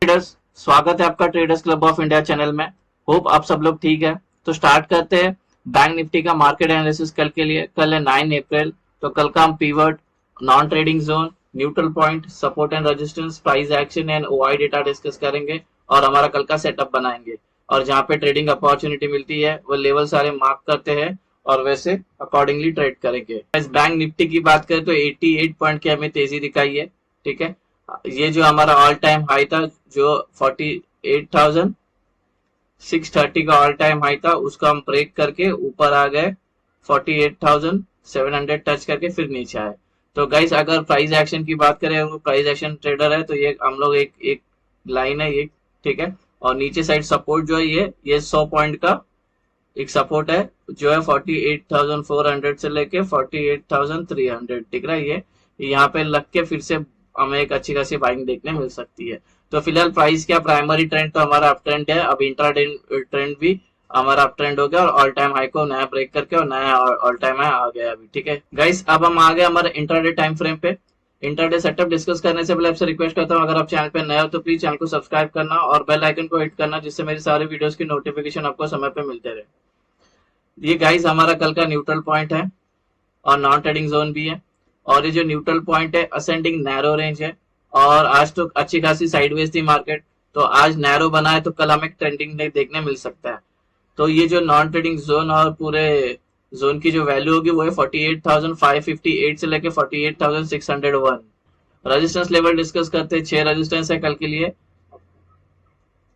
Traders, स्वागत है आपका traders club of India channel में। होप आप सब लोग ठीक है। तो स्टार्ट करते हैं बैंक निफ्टी का मार्केट एनालिसिस कल के लिए। कल है 9 अप्रैल। तो कल का हम pivot, non trading zone, neutral point, support and resistance, price action and OI data discuss करेंगे और हमारा कल का सेटअप बनाएंगे। और जहाँ पे ट्रेडिंग अपॉर्चुनिटी मिलती है वो लेवल सारे मार्क करते हैं और वैसे अकॉर्डिंगली ट्रेड करेंगे। इस बैंक निफ्टी की बात करें तो 88 पॉइंट की हमें तेजी दिखाई है। ठीक है, ये जो हमारा ऑल टाइम हाई था, जो 48,630 का ऑल टाइम हाई था, उसको हम ब्रेक करके ऊपर आ गए 48,700 टच करके फिर नीचे आए। तो गाइस, अगर प्राइस एक्शन की बात करें, वो प्राइस एक्शन ट्रेडर है तो ये हम लोग एक लाइन है ये। ठीक है, और नीचे साइड सपोर्ट जो है ये 100 पॉइंट का एक सपोर्ट है जो है 48,400 से लेके 48,300। दिख रहा है ये यहाँ पे लग के फिर से हमें एक अच्छी खासी बाइंग देखने मिल सकती है। तो फिलहाल प्राइस क्या, प्राइमरी ट्रेंड तो हमारा अप ट्रेंड है। अब इंट्राडे ट्रेंड भी हमारा अप ट्रेंड हो गया और ऑल टाइम हाई को नया ब्रेक करके और नया ऑल टाइम हाई आ गया अभी। ठीक है गाइस, अब हम आ गए हमारे इंट्राडे टाइम फ्रेम पे। इंट्राडे सेटअप डिस्कस करने से पहले आपसे रिक्वेस्ट करता हूँ, अगर आप चैनल पे नए हो तो प्लीज चैनल को सब्सक्राइब करना और बेल आइकन को हिट करना, जिससे मेरी सारी वीडियोस की नोटिफिकेशन आपको समय पे मिलते रहे। ये गाइस हमारा कल का न्यूट्रल पॉइंट है और नॉन ट्रेडिंग जोन भी है। और ये जो न्यूट्रल पॉइंट है असेंडिंग नैरो रेंज है और आज तो अच्छी खासी साइडवेज थी मार्केट, तो आज नैरो बना है तो कल हमें ट्रेंडिंग देखने मिल सकता है। तो ये जो नॉन ट्रेडिंग जोन और पूरे जोन की जो वैल्यू होगी वो है 48,558 से लेके 48,601। रेजिस्टेंस लेवल डिस्कस करते हैं। 6 रेजिस्टेंस है कल के लिए।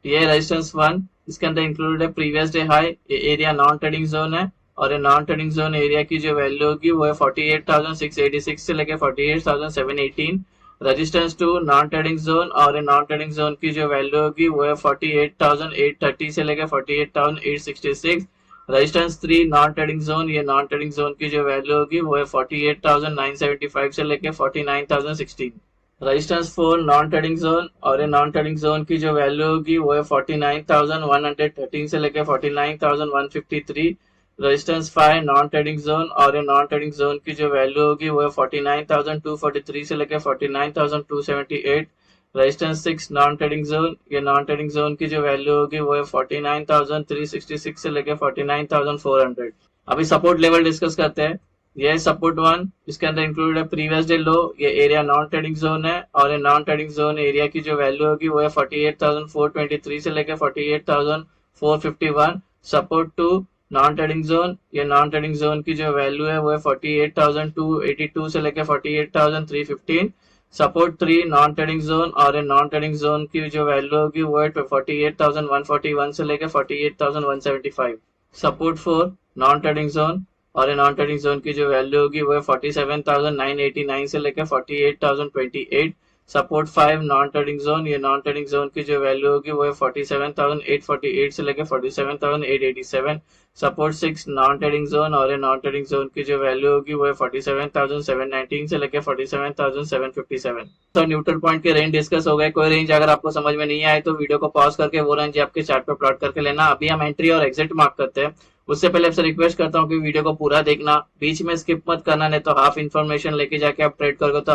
ये रेजिस्टेंस 1, इसके अंदर इंक्लूडेड है प्रीवियस डे हाई। ये एरिया नॉन ट्रेडिंग जोन है और ये नॉन ट्रेडिंग जोन एरिया की जो वैल्यू होगी वो है 48,686 से लेके 48,718। रेजिस्टेंस 2 नॉन ट्रेडिंग जोन और ये नॉन ट्रेडिंग जोन की जो वैल्यू होगी वो है 48,830 से लेके 48,866। रेजिस्टेंस 3 नॉन ट्रेडिंग जोन, ये नॉन ट्रेडिंग जोन की जो वैल्यू होगी वो है 48,975 से लेके 49,016। रेजिस्टेंस 4 नॉन ट्रेडिंग जोन और ये नॉन ट्रेडिंग जोन की जो वैल्यू होगी वो है 49,113 से लेके 49,153। रेजिस्टेंस 5 नॉन ट्रेडिंग जोन और ये नॉन ट्रेडिंग जोन की जो वैल्यू होगी वो है 49,243 से लेके 49,278। रेजिस्टेंस 6 नॉन ट्रेडिंग जोन, ये नॉन ट्रेडिंग जोन की जो वैल्यू होगी वो है 49,366 से लेके 49,400। अभी सपोर्ट लेवल डिस्कस करते हैं। ये सपोर्ट 1, इसके अंदर इंक्लूडेड है प्रीवियस डे लो। ये एरिया नॉन ट्रेडिंग जोन है और ये नॉन ट्रेडिंग जोन एरिया की जो वैल्यू होगी वो है 48,423 से लेकर 48,451। सपोर्ट 2 नॉन ट्रेडिंग जोन, ये नॉन ट्रेडिंग जोन की जो वैल्यू है वो है 48,282 से लेकर 48,315। सपोर्ट 3 नॉन ट्रेडिंग जोन और ये नॉन ट्रेडिंग जोन की जो वैल्यू होगी वो है 48,141 से लेकर 48,175। सपोर्ट 4 नॉन ट्रेडिंग जोन और नॉन ट्रेडिंग जोन की जो वैल्यू होगी वो है 47,989 से लेकर 48,028। सपोर्ट 5 नॉन ट्रेडिंग जोन, ये नॉन ट्रेडिंग जोन की जो वैल्यू होगी वो है 47,848 से लेकर 47,887। सपोर्ट 6 नॉन ट्रेडिंग जोन और नॉन ट्रेडिंग जोन की जो वैल्यू होगी वो है 47,719 से लेकर 47,757। तो न्यूट्रल पॉइंट के रेंज डिस्कस हो गए। कोई रेंज अगर आपको समझ में नहीं आए तो वीडियो को पॉज करके वो रेंज आपके चार्ट पे प्लॉट करके लेना। अभी हम एंट्री और एग्जिट मार्क करते हैं। उससे पहले आपसे रिक्वेस्ट करता हूँ कि वीडियो को पूरा देखना, बीच में स्किप मत करना, नहीं तो हाफ इन्फॉर्मेशन लेके जाके आप ट्रेड करोगे तो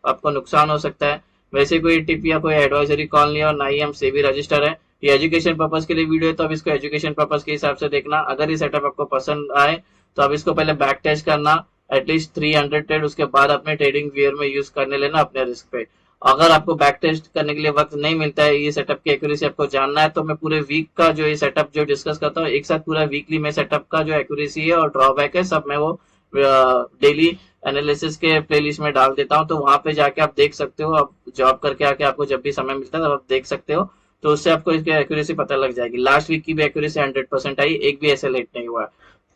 आपको नुकसान हो सकता है। वैसे कोई टिप या कोई एडवाइजरी कॉल नहीं है और ना ही हम सेबी रजिस्टर है। ये एजुकेशन पर्पज के लिए वीडियो है तो अब इसको एजुकेशन पर्पज के हिसाब से देखना। अगर ये सेटअप आपको पसंद आए तो अब इसको पहले बैक टेस्ट करना एटलीस्ट 300 ट्रेड, उसके बाद अपने ट्रेडिंग वियर में यूज करने लेना अपने रिस्क पे। अगर आपको बैक टेस्ट करने के लिए वक्त नहीं मिलता है, ये सेटअप की एक्यूरेसी आपको जानना है, तो मैं पूरे वीक का जो ये सेटअप जो डिस्कस करता हूँ एक साथ पूरा वीकली में सेटअप का जो एक्यूरेसी है और ड्रॉबैक है सब मैं वो डेली एनालिसिस के प्लेलिस्ट में डाल देता हूँ। तो वहां पे जाके आप देख सकते हो। आप जॉब करके आके आपको जब भी समय मिलता है तब आप देख सकते हो, तो उससे आपको इसकी एक्यूरेसी पता लग जाएगी। लास्ट वीक की भी एक्यूरेसी 100% आई, एक भी ऐसे लेट नहीं हुआ।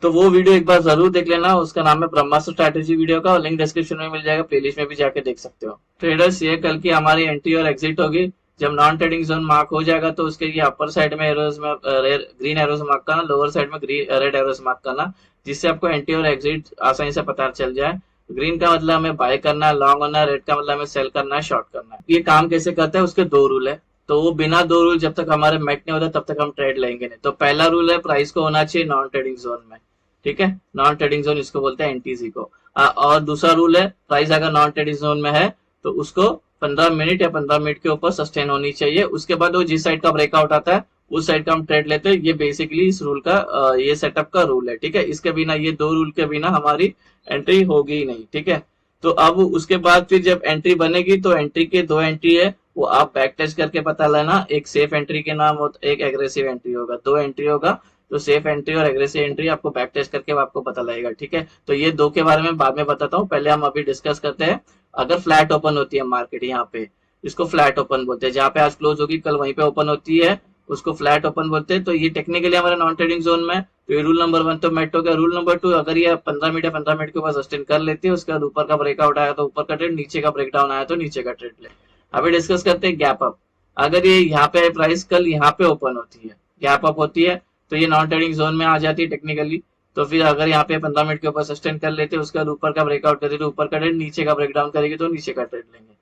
तो वो वीडियो एक बार जरूर देख लेना। उसका नाम है ब्रह्मास्त्र स्ट्रैटेजी वीडियो का, लिंक डिस्क्रिप्शन में मिल जाएगा, प्लेलिस्ट में भी जाके देख सकते हो। ट्रेडर्स, ये कल की हमारी एंट्री और एग्जिट होगी। जब नॉन ट्रेडिंग जोन मार्क हो जाएगा तो उसके ये अपर साइड में एरोज में ग्रीन एरोज मार्क करना, लोअर साइड में रेड एरोज मार्क करना, जिससे आपको एंट्री और एग्जिट आसानी से पता चल जाए। ग्रीन का मतलब हमें बाय करना है, लॉन्ग होना है, रेड का मतलब हमें सेल करना है, शॉर्ट करना है। ये काम कैसे करता है, उसके 2 रूल है। तो वो बिना 2 रूल जब तक हमारे मेट नहीं होता तब तक हम ट्रेड लेंगे नहीं। तो पहला रूल है प्राइस को होना चाहिए नॉन ट्रेडिंग जोन में। ठीक है, नॉन ट्रेडिंग जोन इसको बोलते हैं एनटीसी को। और दूसरा रूल है प्राइस अगर नॉन ट्रेडिंग जोन में है तो उसको 15 मिनट या 15 मिनट के ऊपर सस्टेन होनी चाहिए। उसके बाद वो जिस साइड का ब्रेकआउट आता है उस साइड का हम ट्रेड लेते हैं। ये बेसिकली इस रूल का ये सेटअप का रूल है, ठीक है। इसके बिना, ये दो रूल के बिना हमारी एंट्री होगी ही नहीं, ठीक है। तो अब उसके बाद फिर जब एंट्री बनेगी तो एंट्री के दो एंट्री है, वो आप बैक टेस्ट करके पता लेना। एक सेफ एंट्री के नाम होता, एक एग्रेसिव एंट्री होगा, दो एंट्री होगा। तो सेफ एंट्री और एग्रेसिव एंट्री आपको बैक टेस्ट करके आपको पता लगेगा, ठीक है। तो ये दो के बारे में बाद में बताता हूँ, पहले हम अभी डिस्कस करते हैं। अगर फ्लैट ओपन होती है मार्केट यहाँ पे, इसको फ्लैट ओपन बोलते हैं। जहाँ पे आज क्लोज होगी कल वहीं पे ओपन होती है, उसको फ्लैट ओपन बोलते हैं। तो ये टेक्निकली हमारे नॉन ट्रेडिंग जोन में, तो ये रूल नंबर 1 तो मेट हो गया। रूल नंबर 2, अगर ये 15 मिनट या 15 मिनट के ऊपर सस्टेन कर लेती है, उसके बाद ऊपर का ब्रेकआउट आया तो ऊपर का ट्रेड, नीचे का ब्रेकडाउन आया तो नीचे का ट्रेड ले। अभी डिस्कस करते हैं गैप अप। अगर ये यहाँ पे प्राइस कल यहाँ पे ओपन होती है, गैप अप होती है, तो ये नॉन ट्रेडिंग जोन में आ जाती है टेक्निकली। तो फिर अगर यहाँ पे 15 मिनट के ऊपर सस्टेन कर लेते हैं, उसके बाद ऊपर का ब्रेकआउट करेगी तो ऊपर का ट्रेड, नीचे का ब्रेकडाउन करेगी तो नीचे का ट्रेड लेंगे।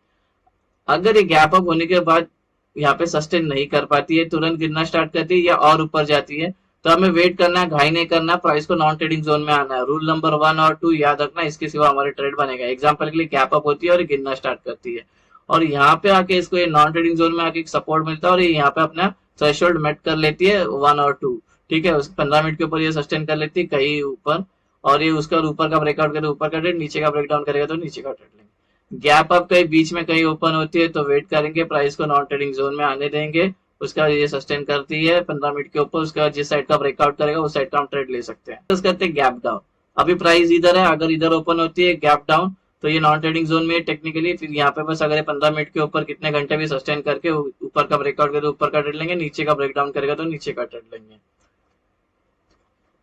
अगर ये गैप अप होने के बाद यहाँ पे सस्टेन नहीं कर पाती है, तुरंत गिरना स्टार्ट करती है या और ऊपर जाती है, तो हमें वेट करना है, घाई नहीं करना, प्राइस को नॉन ट्रेडिंग जोन में आना है। रूल नंबर 1 और 2 याद रखना, इसके सिवा हमारे ट्रेड बनेगा। एग्जाम्पल के लिए गैप अप होती है और गिरना स्टार्ट करती है, और यहाँ पे आके इसको ये नॉन ट्रेडिंग जोन में आके सपोर्ट मिलता है, और ये यहाँ पे अपना थ्रेशोल्ड मेट कर लेती है 1 और 2, ठीक है। उस 15 मिनट के ऊपर ये सस्टेन कर लेती है कहीं ऊपर, और ये उसका ऊपर का ब्रेकआउट करे, ऊपर का ट्रेड, नीचे का ब्रेकडाउन करेगा तो नीचे का ट्रेड लेंगे। गैप अप कहीं बीच में कहीं ओपन होती है तो वेट करेंगे, प्राइस को नॉन ट्रेडिंग जोन में आने देंगे। उसका ये सस्टेन करती है 15 मिनट के ऊपर, उसका जिस साइड का ब्रेकआउट करेगा उस साइड का हम ट्रेड ले सकते हैं। तो करते हैं गैप डाउन। अभी प्राइस इधर है, अगर इधर ओपन होती है गैप डाउन तो ये नॉन ट्रेडिंग जोन में टेक्निकली। फिर यहाँ पे बस अगर 15 मिनट के ऊपर कितने घंटे भी सस्टेन करके ऊपर का ब्रेकआउट करे ऊपर का ट्रेड लेंगे, नीचे का ब्रेकडाउन करेगा तो नीचे का ट्रेड लेंगे।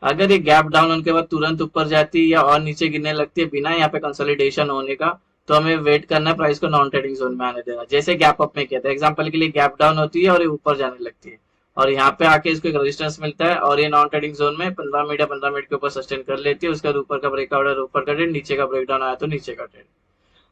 अगर ये गैप डाउन होने के बाद तुरंत ऊपर जाती है या और नीचे गिरने लगती है बिना यहाँ पे कंसोलिडेशन होने का, तो हमें वेट करना है, प्राइस को नॉन ट्रेडिंग जोन में आने देना, जैसे गैप अप में किया था। एग्जांपल के लिए गैप डाउन होती है और ये ऊपर जाने लगती है, और यहाँ पे आके इसको एक रेजिस्टेंस मिलता है, और ये नॉन ट्रेडिंग जोन में 15 मिनट या 15 मिनट के ऊपर सस्टेन कर लेती है। उसके बाद ऊपर का ब्रेकआउट और ऊपर का ट्रेड, नीचे का ब्रेकडाउन आया तो नीचे का ट्रेड।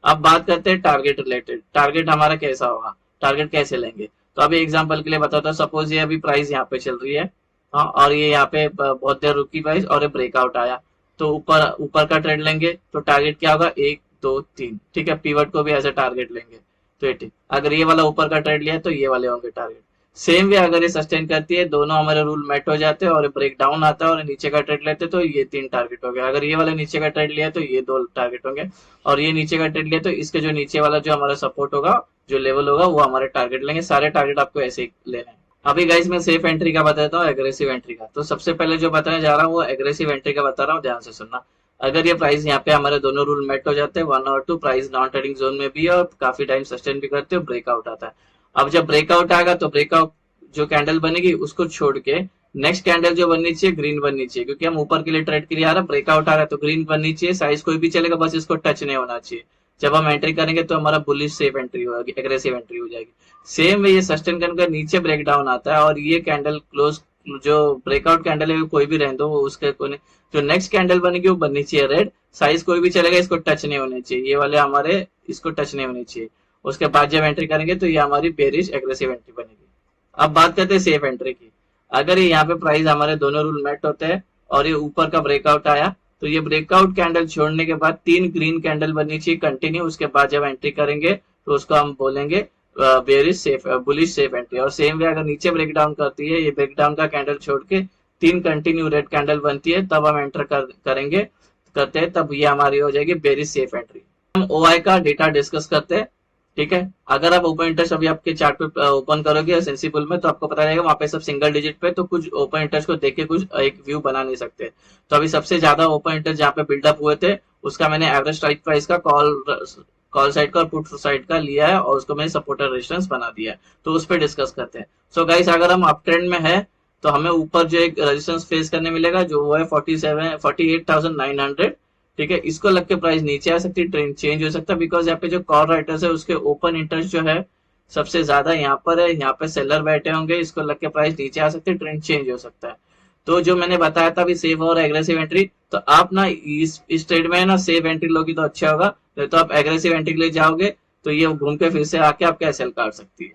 अब बात करते हैं टारगेट रिलेटेड। टारगेट हमारा कैसा होगा, टारगेट कैसे लेंगे। तो अभी एग्जांपल के लिए बताता हूँ, सपोज ये अभी प्राइस यहाँ पे चल रही है, हाँ, और ये यहाँ पे बहुत देर रुकी प्राइस और ये ब्रेकआउट आया, तो ऊपर ऊपर का ट्रेड लेंगे। तो टारगेट क्या होगा, 1 2 3, ठीक है। पीवट को भी ऐसे टारगेट लेंगे, तो ये ठीक। अगर ये वाला ऊपर का ट्रेड लिया तो ये वाले होंगे टारगेट। सेम वे अगर ये सस्टेन करती है, दोनों हमारे रूल मेट हो जाते हैं और ब्रेक डाउन आता है और नीचे का ट्रेड लेते तो ये 3 टारगेट हो गया। अगर ये वाला नीचे का ट्रेड लिया तो ये 2 टारगेट होंगे, और ये नीचे का ट्रेड लिया तो इसके जो नीचे वाला जो हमारा सपोर्ट होगा, जो लेवल होगा, वो हमारे टारगेट लेंगे। सारे टारगेट आपको ऐसे ही लेने हैं। अभी गाइस मैं सेफ एंट्री का बताता हूँ, एग्रेसिव एंट्री का। तो सबसे पहले जो बताने जा रहा हूँ वो एग्रेसिव एंट्री का बता रहा हूँ, ध्यान से सुनना। अगर ये प्राइस यहाँ पे हमारे दोनों रूल मेट हो जाते हैं, 1 और 2, प्राइस नॉन ट्रेडिंग जोन में भी है और काफी टाइम सस्टेन भी करते हो, ब्रेकआउट आता है। अब जब ब्रेकआउट आएगा तो ब्रेकआउट जो कैंडल बनेगी उसको छोड़ के नेक्स्ट कैंडल जो बननी चाहिए ग्रीन बननी चाहिए, क्योंकि हम ऊपर के लिए ट्रेड के लिए आ रहा है, ब्रेकआउट आ रहा है तो ग्रीन बननी चाहिए। साइज कोई भी चलेगा, बस इसको टच नहीं होना चाहिए। जब हम एंट्री करेंगे तो हमारा बुलिश सेफ एंट्री होगी, एग्रेसिव एंट्री हो जाएगी। सेम वे ये सस्टेन करने का नीचे ब्रेक डाउन आता है, और ये कैंडल क्लोज, जो ब्रेकआउट कैंडल है कोई भी रहने दो, उसके कोने जो नेक्स्ट कैंडल बनेगी वो बननी चाहिए रेड। साइज कोई भी चलेगा, इसको टच नहीं होने चाहिए, ये वाले हमारे इसको टच नहीं होने चाहिए। उसके बाद जब एंट्री करेंगे तो ये हमारी बेरिश एग्रेसिव एंट्री बनेगी। अब बात करते हैं सेफ एंट्री की। अगर ये यहाँ पे प्राइस हमारे दोनों रूल मेट होते हैं और ये ऊपर का ब्रेकआउट आया, तो ये ब्रेकआउट कैंडल छोड़ने के बाद 3 ग्रीन कैंडल बननी चाहिए कंटिन्यू। उसके बाद जब एंट्री करेंगे तो उसको हम बोलेंगे bearish safe, bullish safe entry. और सेम वे अगर नीचे ब्रेकडाउन करती है, ये ब्रेकडाउन का कैंडल छोड़ के 3 कंटिन्यू रेड कैंडल बनती है, तब हम एंटर करेंगे करते हैं, तब ये हमारी हो जाएगी बेरिश सेफ एंट्री। हम ओआई का डेटा डिस्कस करते हैं, ठीक है। अगर आप ओपन इंटरेस्ट अभी आपके चार्ट पे ओपन करोगे सेंसिबल में, तो आपको पता रहेगा वहां पे सब सिंगल डिजिट पे, तो कुछ ओपन इंटरेस्ट को देख के कुछ एक व्यू बना नहीं सकते। तो अभी सबसे ज्यादा ओपन इंटरेस्ट जहाँ पे बिल्डअप हुए थे, उसका मैंने एवरेज स्ट्राइक प्राइस का कॉल साइड का और पुट साइड का लिया है, और उसको मैंने सपोर्टर रेजिस्टेंस बना दिया है। तो उस पर डिस्कस करते हैं। सो गाइस, अगर हम अप ट्रेंड में है तो हमें ऊपर जो एक रेजिस्टेंस फेस करने मिलेगा, जो वो है 48,900, ठीक है। इसको लग के प्राइस नीचे आ सकती है, ट्रेंड चेंज हो सकता है, बिकॉज यहाँ पे जो कॉल राइटर्स है उसके ओपन इंटरेस्ट जो है सबसे ज्यादा यहाँ पर है, यहाँ पे सेलर बैठे होंगे, इसको लग के प्राइस नीचे आ सकती है, ट्रेंड चेंज हो सकता है। तो जो मैंने बताया था अभी सेफ और एग्रेसिव एंट्री, तो आप ना इस ट्रेड में ना सेफ एंट्री लोगी तो अच्छा होगा, तो आप एग्रेसिव एंट्री के लिए जाओगे तो ये घूम के फिर से आके आपका एसएल काट सकती है।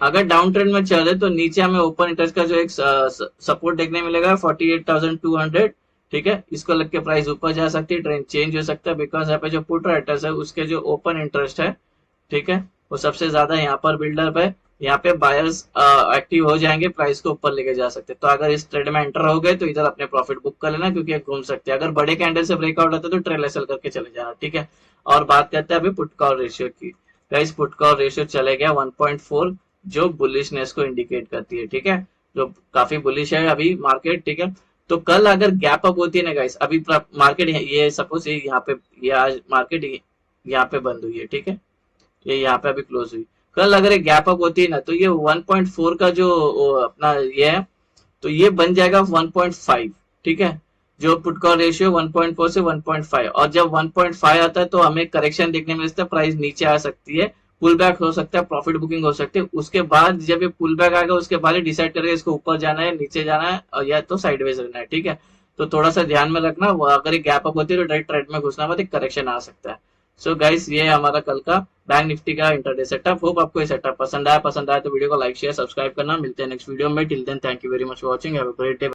अगर डाउन ट्रेंड में चले तो नीचे हमें ओपन इंटरेस्ट का जो एक सपोर्ट देखने मिलेगा 48,200, ठीक है। इसको लग के प्राइस ऊपर जा सकती है, ट्रेंड चेंज हो सकता है, बिकॉज यहाँ पे जो पुट राइटर्स है उसके जो ओपन इंटरेस्ट है, ठीक है, वो सबसे ज्यादा यहाँ पर बिल्डअप है। यहाँ पे बायर्स एक्टिव हो जाएंगे, प्राइस को ऊपर लेके जा सकते हैं। तो अगर इस ट्रेड में एंटर हो गए तो इधर अपने प्रॉफिट बुक कर लेना, क्योंकि ये घूम सकते हैं। अगर बड़े कैंडल से ब्रेकआउट होता है तो ट्रेल एसएल करके चले जाना, ठीक है। और बात करते हैं अभी पुट कॉल रेशियो की। गाइस पुट कॉल रेशियो चले गया 1.4, जो बुलिशनेस को इंडिकेट करती है, ठीक है, जो काफी बुलिश है अभी मार्केट, ठीक है। तो कल अगर गैप अप होती है ना गाइस, अभी मार्केट ये सपोज ये यहाँ पे, ये आज मार्केट यहाँ पे बंद हुई है, ठीक है, ये यहाँ पे अभी क्लोज हुई। कल अगर ये गैप अप होती है ना, तो ये 1.4 का जो अपना ये है, तो ये बन जाएगा 1.5, ठीक है। जो पुट कॉल रेशियो 1.4 से 1.5, और जब 1.5 आता है तो हमें करेक्शन देखने में मिलता है, प्राइस नीचे आ सकती है, पुल बैक हो सकता है, प्रॉफिट बुकिंग हो सकती है। उसके बाद जब ये पुल बैक आएगा उसके बाद ही डिसाइड करेगा इसको ऊपर जाना है, नीचे जाना है, और या तो साइडवेज रहना है, ठीक है। तो थोड़ा सा ध्यान में रखना, अगर ये गैप अप होती है तो डायरेक्ट ट्रेड में घुसना मत, एक करेक्शन आ सकता है। सो गाइस ये हमारा कल का बैंक निफ्टी का इंटरडे सेटअप। होप आपको ये सेटअप पसंद आया तो वीडियो को लाइक शेयर सब्सक्राइब करना। मिलते हैं नेक्स्ट वीडियो में, till then thank you very much for watching, have a great day.